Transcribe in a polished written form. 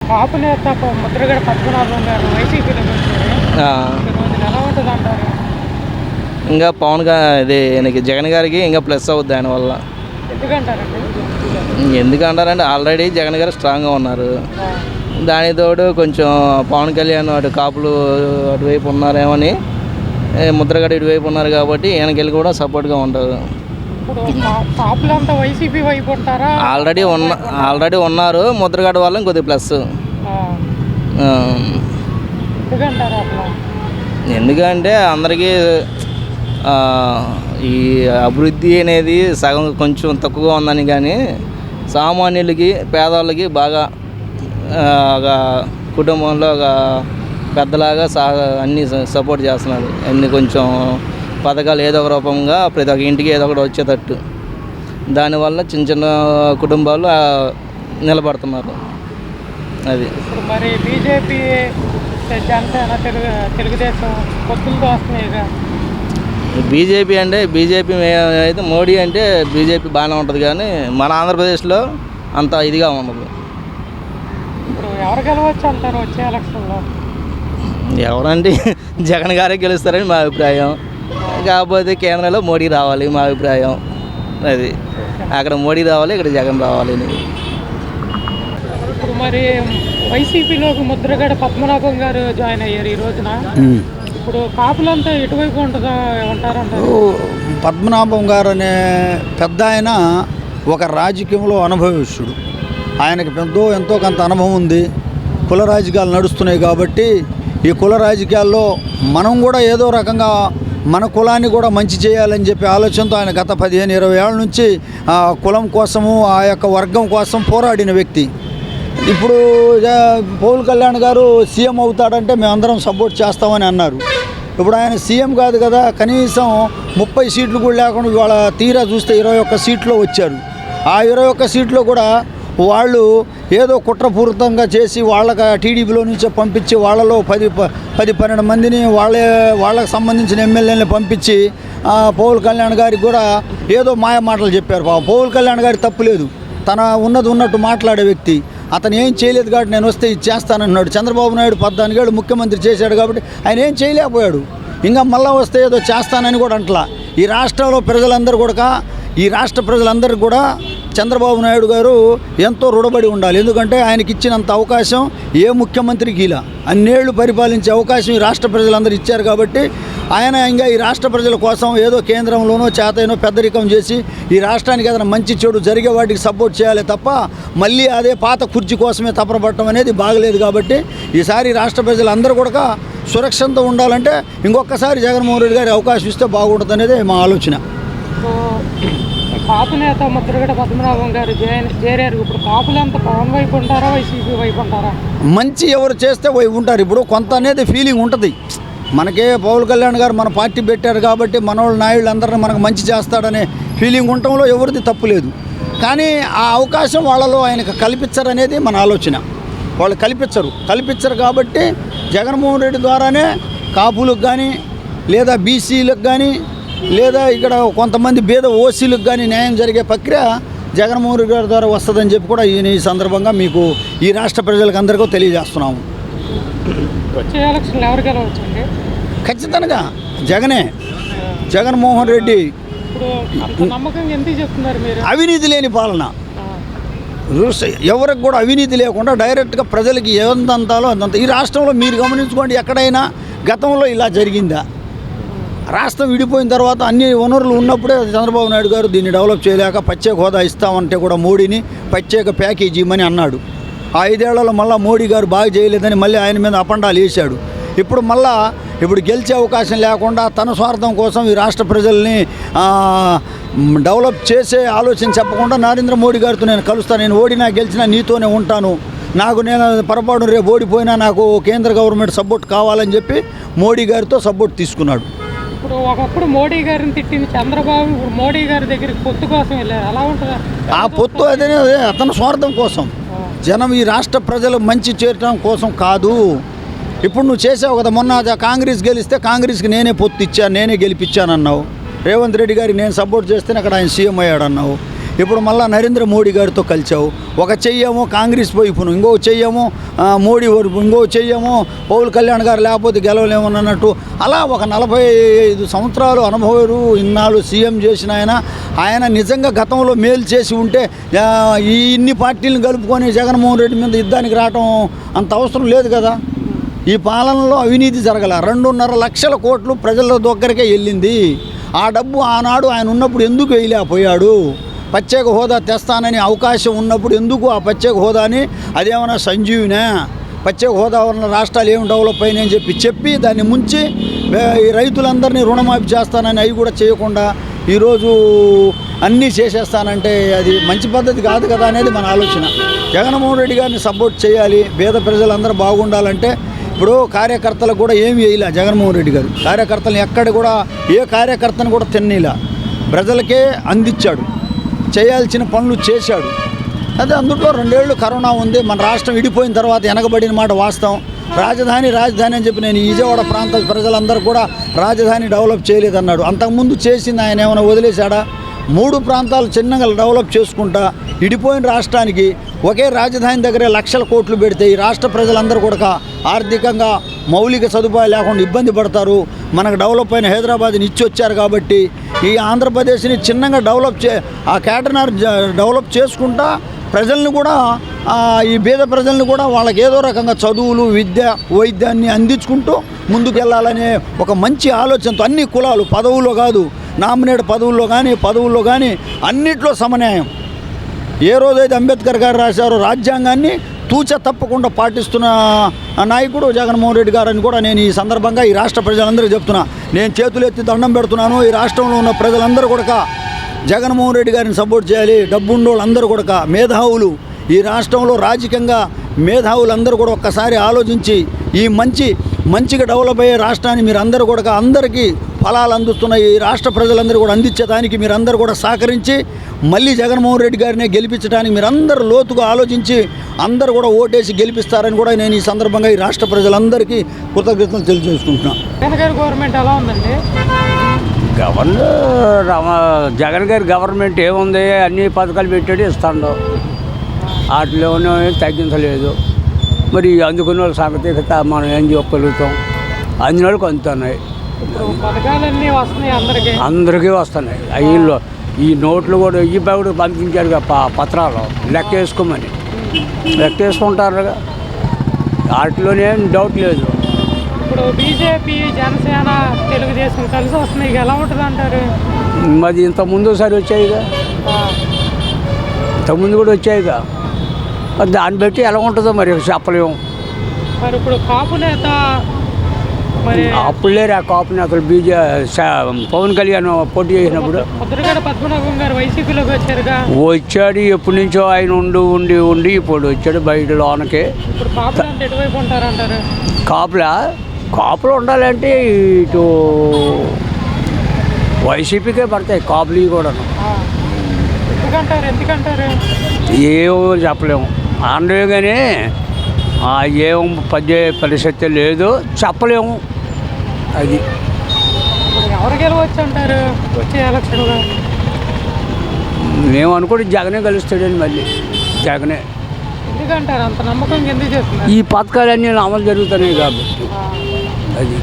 కాపు నేత ముద్రగడ పద్మనాభం గారు వైసీపీలోకి వచ్చారు. ఈరోజు ఎలా ఉంటుంది అంటారు? ఇంకా ఇది ఆయనకి జగన్ గారికి ఇంకా ప్లస్ అవుద్ది దానివల్ల. ఎందుకంటారండి? ఎందుకంటారంటే ఆల్రెడీ జగన్ గారు స్ట్రాంగ్గా ఉన్నారు. దాని తోడు కొంచెం పవన్ కళ్యాణ్ అటు కాపులు అటువైపు ఉన్నారేమని, ముద్రగడ ఇటువైపు ఉన్నారు కాబట్టి ఈయనకెళ్ళి కూడా సపోర్ట్గా ఉంటారు. ఇప్పుడు కాపులంతా వైసీపీ వైపు ఉంటారా? ఆల్రెడీ ఉన్నారు. ముద్రగడ వాళ్ళని కొద్దిగా ప్లస్. ఎందుకంటారు అట్లా? ఎందుకంటే అందరికీ ఈ అభివృద్ధి అనేది సగం కొంచెం తక్కువగా ఉందని, కానీ సామాన్యులకి పేదవాళ్ళకి బాగా కుటుంబంలో ఒక పెద్దలాగా అన్నీ సపోర్ట్ చేస్తున్నాడు. అన్ని కొంచెం పథకాలు ఏదో ఒక రూపంగా ప్రతి ఒక్క ఇంటికి ఏదో ఒకటి వచ్చేటట్టు, దానివల్ల చిన్న చిన్న కుటుంబాలు నిలబడుతున్నారు. అది ఇప్పుడు మరి బీజేపీ, జనసేన, తెలుగుదేశం పొత్తులతో వస్తున్నాయిగా. బీజేపీ అయితే మోడీ అంటే బీజేపీ బాగానే ఉంటుంది, కానీ మన ఆంధ్రప్రదేశ్లో అంత ఇదిగా ఉండదు. ఇప్పుడు ఎవరు గెలవచ్చు అంటారు వచ్చే ఎలక్షన్లో? ఎవరంటే జగన్ గారే గెలుస్తారని మా అభిప్రాయం. కాకపోతే కేంద్రంలో మోడీ రావాలి మా అభిప్రాయం. అది అక్కడ మోడీ రావాలి, ఇక్కడ జగన్ రావాలి. ఇప్పుడు మరి వైసీపీలోకి ముద్రగడ పద్మనాభం గారు జాయిన్ అయ్యారు ఈ రోజున. ఇప్పుడు కాపులంతా ఎటువైపు ఉంటుందో ఉంటారంటారు? పద్మనాభం గారు అనే పెద్ద ఆయన ఒక రాజకీయంలో అనుభవిస్తుడు. ఆయనకి ఎంతో కొంత అనుభవం ఉంది. కుల రాజకీయాలు నడుస్తున్నాయి కాబట్టి ఈ కుల రాజకీయాల్లో మనం కూడా ఏదో రకంగా మన కులాన్ని కూడా మంచి చేయాలని చెప్పి ఆలోచనతో ఆయన గత 15-20 ఏళ్ళ నుంచి ఆ కులం కోసము, ఆ యొక్క వర్గం కోసం పోరాడిన వ్యక్తి. ఇప్పుడు పవన్ కళ్యాణ్ గారు సీఎం అవుతాడంటే మేమందరం సపోర్ట్ చేస్తామని అన్నారు. ఇప్పుడు ఆయన సీఎం కాదు కదా, కనీసం 30 సీట్లు కూడా లేకుండా ఇవాళ తీరా చూస్తే 21 సీట్లో వచ్చారు. ఆ 21 సీట్లో కూడా వాళ్ళు ఏదో కుట్రపూరితంగా చేసి వాళ్ళకి టీడీపీలో నుంచే పంపించి వాళ్ళలో 10-12 మందిని వాళ్ళకి సంబంధించిన ఎమ్మెల్యేలని పంపించి పవన్ కళ్యాణ్ గారికి కూడా ఏదో మాయ మాటలు చెప్పారు. పవన్ కళ్యాణ్ గారికి తప్పు లేదు, తన ఉన్నట్టు మాట్లాడే వ్యక్తి. అతను ఏం చేయలేదు కాబట్టి నేను వస్తే ఇది చేస్తానన్నాడు. చంద్రబాబు నాయుడు 14 ఏళ్ళు ముఖ్యమంత్రి చేశాడు కాబట్టి ఆయన ఏం చేయలేకపోయాడు. ఇంకా మళ్ళీ వస్తే ఏదో చేస్తానని కూడా అంటలా. ఈ రాష్ట్రంలో రాష్ట్ర ప్రజలందరికీ కూడా చంద్రబాబు నాయుడు గారు ఎంతో రుణపడి ఉండాలి. ఎందుకంటే ఆయనకి ఇచ్చినంత అవకాశం ఏ ముఖ్యమంత్రికి ఇలా అన్నేళ్లు పరిపాలించే అవకాశం ఈ రాష్ట్ర ప్రజలందరూ ఇచ్చారు. కాబట్టి ఆయన ఇంకా ఈ రాష్ట్ర ప్రజల కోసం ఏదో కేంద్రంలోనో చేతనో పెద్దరికం చేసి ఈ రాష్ట్రానికి ఏదైనా మంచి చెడు జరిగే వాటికి సపోర్ట్ చేయాలి తప్ప మళ్ళీ అదే పాత కుర్చీ కోసమే తపనపడటం అనేది బాగలేదు. కాబట్టి ఈసారి రాష్ట్ర ప్రజలందరూ కూడా సురక్షితంగా ఉండాలంటే ఇంకొకసారి జగన్మోహన్ రెడ్డి గారి అవకాశం ఇస్తే బాగుంటుంది అనేది మా ఆలోచన. కాపు నేత ముద్రగడ పద్మనాభం గారు చేరారు. ఇప్పుడు కాపులంతా పవన్ వైపు ఉంటారా, వైసీపీ వైపు ఉంటారా? మంచి ఎవరు చేస్తే వైపు ఉంటారు. ఇప్పుడు కొంత అనేది ఫీలింగ్ ఉంటుంది. మనకే పవన్ కళ్యాణ్ గారు మన పార్టీ పెట్టారు కాబట్టి మనోళ్ళ నాయుళ్ళు అందరినీ మనకు మంచి చేస్తాడనే ఫీలింగ్ ఉండటంలో ఎవరిది తప్పు లేదు. కానీ ఆ అవకాశం వాళ్ళలో ఆయనకు కల్పించరనేది మన ఆలోచన. వాళ్ళు కల్పించరు కాబట్టి జగన్మోహన్ రెడ్డి ద్వారానే కాపులకు కానీ లేదా బీసీలకు కానీ లేదా ఇక్కడ కొంతమంది బీద ఓసీలకు కానీ న్యాయం జరిగే ప్రక్రియ జగన్మోహన్ రెడ్డి గారి ద్వారా వస్తుందని చెప్పి కూడా ఈ సందర్భంగా మీకు ఈ రాష్ట్ర ప్రజలకు అందరికీ తెలియజేస్తున్నాము. వచ్చే ఎలక్షన్లు ఎవరు గెలవచ్చండి? ఖచ్చితంగా జగన్మోహన్ రెడ్డి. నమ్మకంగా ఎందుకు చెప్తున్నారు మీరు? అవినీతి లేని పాలన, ఎవరికి కూడా అవినీతి లేకుండా డైరెక్ట్గా ప్రజలకి ఎంత అంతాలో అంతంత. ఈ రాష్ట్రంలో మీరు గమనించుకోండి, ఎక్కడైనా గతంలో ఇలా జరిగిందా? రాష్ట్రం విడిపోయిన తర్వాత అన్ని వనరులు ఉన్నప్పుడే చంద్రబాబు నాయుడు గారు దీన్ని డెవలప్ చేయలేక ప్రత్యేక హోదా ఇస్తామంటే కూడా మోడీని ప్రత్యేక ప్యాకేజీ ఇవ్వమని అన్నాడు. ఆ 5 ఏళ్లలో మళ్ళీ మోడీ గారు బాగా చేయలేదని మళ్ళీ ఆయన మీద అపండాలు వేశాడు. ఇప్పుడు గెలిచే అవకాశం లేకుండా తన స్వార్థం కోసం ఈ రాష్ట్ర ప్రజల్ని డెవలప్ చేసే ఆలోచన చెప్పకుండా నరేంద్ర మోడీ గారితో నేను కలుస్తాను, నేను ఓడినా గెలిచినా నీతోనే ఉంటాను, నేను పొరపాటు రేపు ఓడిపోయినా నాకు కేంద్ర గవర్నమెంట్ సపోర్ట్ కావాలని చెప్పి మోడీ గారితో సపోర్ట్ తీసుకున్నాడు. ఇప్పుడు ఒకప్పుడు మోడీ గారిని తిట్టింది చంద్రబాబు, ఇప్పుడు మోడీ గారి దగ్గరికి పొత్తు కోసం వెళ్ళారు. అలా ఉంటుంది ఆ పొత్తు అదే అతని స్వార్థం కోసం. జనం ఈ రాష్ట్ర ప్రజలు మంచి చేరడం కోసం కాదు. ఇప్పుడు నువ్వు చేసావు కదా, మొన్న కాంగ్రెస్ గెలిస్తే కాంగ్రెస్కి నేనే పొత్తు ఇచ్చాను, నేనే గెలిపించానన్నావు. రేవంత్ రెడ్డి గారికి నేను సపోర్ట్ చేస్తేనే అక్కడ ఆయన సీఎం అయ్యాడన్నావు. ఇప్పుడు మళ్ళీ నరేంద్ర మోడీ గారితో కలిసావు. ఒక చెయ్యేమో కాంగ్రెస్ వైపును, ఇంకో చెయ్యేమో మోడీ వైపు, ఇంకో చెయ్యేమో పవన్ కళ్యాణ్ గారు లేకపోతే గెలవలేమన్నట్టు. అలా ఒక 45 సంవత్సరాలు అనుభవం ఇన్నాళ్ళు సీఎం చేసిన ఆయన నిజంగా గతంలో మేలు చేసి ఉంటే ఈ ఇన్ని పార్టీలను కలుపుకొని జగన్మోహన్ రెడ్డి మీద యుద్ధానికి రావటం అంత అవసరం లేదు కదా. ఈ పాలనలో అవినీతి జరగల. 2.5 లక్షల కోట్లు ప్రజల దగ్గరికే వెళ్ళింది. ఆ డబ్బు ఆనాడు ఆయన ఉన్నప్పుడు ఎందుకు వేయలేకపోయాడు? ప్రత్యేక హోదా తెస్తానని అవకాశం ఉన్నప్పుడు ఎందుకు ఆ ప్రత్యేక హోదాని, అదేమన్నా సంజీవినా, ప్రత్యేక హోదా ఉన్న రాష్ట్రాలు ఏమి డెవలప్ అయినాయని చెప్పి దాన్ని ముంచి ఈ రైతులందరినీ రుణమాఫీ చేస్తానని అవి కూడా చేయకుండా ఈరోజు అన్నీ చేసేస్తానంటే అది మంచి పద్ధతి కాదు కదా అనేది మన ఆలోచన. జగన్మోహన్ రెడ్డి గారిని సపోర్ట్ చేయాలి. పేద ప్రజలందరూ బాగుండాలంటే ఇప్పుడు కార్యకర్తలకు కూడా ఏమి వేయలే జగన్మోహన్ రెడ్డి గారు. కార్యకర్తలను ఎక్కడ కూడా ఏ కార్యకర్తను కూడా తిన్నీలా, ప్రజలకే అందించాడు, చేయాల్సిన పనులు చేశాడు. అదే అందులో 2 ఏళ్ళు కరోనా ఉంది. మన రాష్ట్రం విడిపోయిన తర్వాత వెనకబడిన మాట వాస్తవం. రాజధాని అని చెప్పి నేను విజయవాడ ప్రాంత ప్రజలందరూ కూడా రాజధాని డెవలప్ చేయలేదన్నాడు. అంతకుముందు చేసింది ఆయన ఏమైనా వదిలేశాడా? 3 ప్రాంతాలు చిన్నగా డెవలప్ చేసుకుంటా విడిపోయిన రాష్ట్రానికి ఒకే రాజధాని దగ్గరే లక్షల కోట్లు పెడితే ఈ రాష్ట్ర ప్రజలందరూ కూడా ఆర్థికంగా మౌలిక సదుపాయాలు లేకుండా ఇబ్బంది పడతారు. మనకు డెవలప్ అయిన హైదరాబాద్ని ఇచ్చి వచ్చారు కాబట్టి ఈ ఆంధ్రప్రదేశ్ని చిన్నగా ఆ కేటనర్ డెవలప్ చేసుకుంటా ప్రజల్ని కూడా ఈ పేద ప్రజల్ని కూడా వాళ్ళకి ఏదో రకంగా చదువులు, విద్య, వైద్యాన్ని అందించుకుంటూ ముందుకు వెళ్ళాలనే ఒక మంచి ఆలోచనతో అన్ని కులాలు పదవుల్లో కాదు, నామినేట్ పదవుల్లో కానీ అన్నిట్లో సమన్యాయం. ఏ రోజైతే అంబేద్కర్ గారు రాశారో రాజ్యాంగాన్ని తూచ తప్పకుండా పాటిస్తున్న నాయకుడు జగన్మోహన్ రెడ్డి గారు అని కూడా నేను ఈ సందర్భంగా ఈ రాష్ట్ర ప్రజలందరికీ చెప్తున్నా. నేను చేతులెత్తి దండం పెడుతున్నాను. ఈ రాష్ట్రంలో ఉన్న ప్రజలందరూ కూడా జగన్మోహన్ రెడ్డి గారిని సపోర్ట్ చేయాలి. డబ్బుండోళ్ళందరూ కూడా మేధావులు, ఈ రాష్ట్రంలో రాజకీయంగా మేధావులందరూ కూడా ఒక్కసారి ఆలోచించి ఈ మంచిగా డెవలప్ అయ్యే రాష్ట్రాన్ని మీరందరూ కూడా అందరికీ ఫలాలు అందిస్తున్న ఈ రాష్ట్ర ప్రజలందరూ కూడా అందించడానికి మీరందరూ కూడా సహకరించి మళ్ళీ జగన్మోహన్ రెడ్డి గారిని గెలిపించడానికి మీరందరూ లోతుగా ఆలోచించి అందరూ కూడా ఓటేసి గెలిపిస్తారని కూడా నేను ఈ సందర్భంగా ఈ రాష్ట్ర ప్రజలందరికీ కృతజ్ఞతలు తెలియజేసుకుంటున్నాను. గవర్నమెంట్ ఎలా ఉందండి? జగన్ గారి గవర్నమెంట్ ఏముంది, అన్ని పథకాలు పెట్టాడు, ఇస్తాడు. వాటిలోనే తగ్గించలేదు. మరి అందుకున్న వాళ్ళ సంగతి మనం ఏం చెప్పగలుగుతాం? అందిన వాళ్ళకి అందుతున్నాయి, అందరికీ వస్తున్నాయి. అయ్యిల్లో ఈ నోట్లు కూడా కూడా పంపించారు పత్రాలు లెక్కేసుకోమని, లెక్కేసుకుంటారు. వాటిలోనేం డౌట్ లేదు. ఇప్పుడు బీజేపీ, జనసేన, తెలుగుదేశం కలిసి వస్తున్నాయి, ఎలా ఉంటుంది అంటారు? మరి ఇంతకుముందు ఒకసారి వచ్చాయిగా, ఇంతకుముందు కూడా వచ్చాయిగా. దాన్ని బట్టి ఎలా ఉంటుందో మరి చెప్పలేము. మరి ఇప్పుడు కాపు నేత అప్పుడు లేరు. ఆ కాపు నేతలు పవన్ కళ్యాణ్ పోటీ చేసినప్పుడు ముద్రగడ పద్మనాభం గారు వైసీపీలోకి వచ్చాడు. ఎప్పటి నుంచో ఆయన ఉండి ఇప్పుడు వచ్చాడు బయట లోనకి. ఇప్పుడు కాపులు ఎటువైపు ఉంటారంటారు? కాపులు ఉండాలంటే ఇటు వైసీపీకే పడతాయి కాపులు కూడా. ఎందుకంటారు? ఏమో చెప్పలేము. ఆంధ్రవే కానీ ఏం పరిస్థితి లేదు, చెప్పలేము. అది ఎవరు గెలవచ్చు అంటారు వచ్చే ఎలక్షన్లో? మేము అనుకుంటే జగనే గెలుస్తాడని. మళ్ళీ జగనే. ఎందుకంటారు అంత నమ్మకం? ఎందుకు చేస్తున్నారు? ఈ పథకాలన్నీ అమలు జరుగుతున్నాయి కాబట్టి అది.